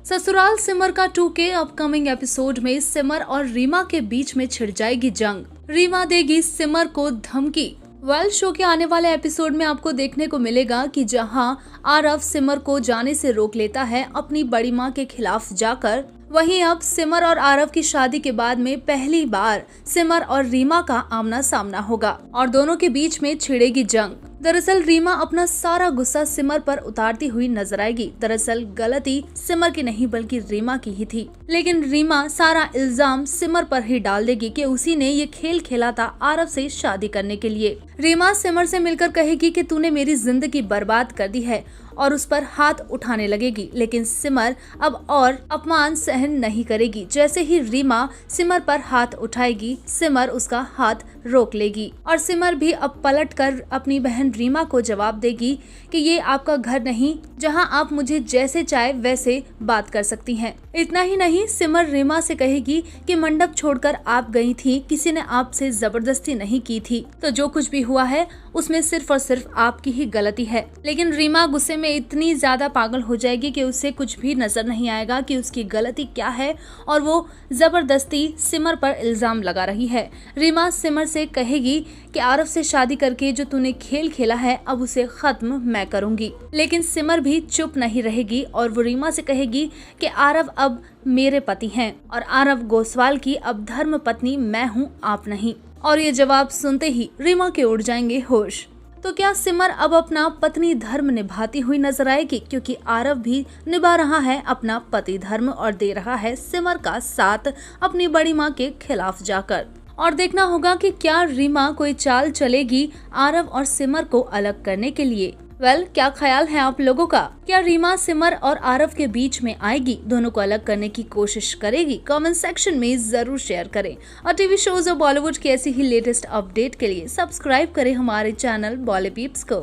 ससुराल सिमर का 2 के upcoming episode में सिमर और रीमा के बीच में छिड़ जाएगी जंग। रीमा देगी सिमर को धमकी। शो के आने वाले एपिसोड में आपको देखने को मिलेगा कि जहां आरव सिमर को जाने से रोक लेता है अपनी बड़ी माँ के खिलाफ जाकर, वहीं अब सिमर और आरव की शादी के बाद में पहली बार सिमर और रीमा का आमना सामना होगा और दोनों के बीच में छिड़ेगी जंग। दरअसल रीमा अपना सारा गुस्सा सिमर पर उतारती हुई नजर आएगी। दरअसल गलती सिमर की नहीं बल्कि रीमा की ही थी, लेकिन रीमा सारा इल्जाम सिमर पर ही डाल देगी कि उसी ने ये खेल खेला था आरव से शादी करने के लिए। रीमा सिमर से मिलकर कहेगी कि तूने मेरी जिंदगी बर्बाद कर दी है और उस पर हाथ उठाने लगेगी, लेकिन सिमर अब और अपमान सहन नहीं करेगी। जैसे ही रीमा सिमर पर हाथ उठाएगी, सिमर उसका हाथ रोक लेगी और सिमर भी अब पलटकर अपनी बहन रीमा को जवाब देगी कि ये आपका घर नहीं जहां आप मुझे जैसे चाहे वैसे बात कर सकती हैं। इतना ही नहीं, सिमर रीमा से कहेगी कि मंडप छोड़कर आप गई थी, किसी ने आपसे जबरदस्ती नहीं की थी, तो जो कुछ भी हुआ है उसमें सिर्फ और सिर्फ आपकी ही गलती है। लेकिन रीमा गुस्से में इतनी ज्यादा पागल हो जाएगी कि उसे कुछ भी नजर नहीं आएगा कि उसकी गलती क्या है और वो जबरदस्ती सिमर पर इल्जाम लगा रही है। रीमा सिमर से कहेगी कि आरव से शादी करके जो तूने खेल खेला है अब उसे खत्म मैं करूंगी, लेकिन सिमर भी चुप नहीं रहेगी और वो रीमा से कहेगी कि आरव अब मेरे पति हैं और आरव गोस्वाल की अब धर्म पत्नी मैं हूँ, आप नहीं। और ये जवाब सुनते ही रीमा के उड़ जाएंगे होश। तो क्या सिमर अब अपना पत्नी धर्म निभाती हुई नजर आएगी, क्योंकि आरव भी निभा रहा है अपना पति धर्म और दे रहा है सिमर का साथ अपनी बड़ी माँ के खिलाफ जाकर। और देखना होगा कि क्या रीमा कोई चाल चलेगी आरव और सिमर को अलग करने के लिए। क्या ख्याल है आप लोगों का? क्या रीमा सिमर और आरव के बीच में आएगी, दोनों को अलग करने की कोशिश करेगी? कमेंट सेक्शन में जरूर शेयर करें और टीवी शोज और बॉलीवुड की ऐसी ही लेटेस्ट अपडेट के लिए सब्सक्राइब करें हमारे चैनल बॉलीपीप्स को।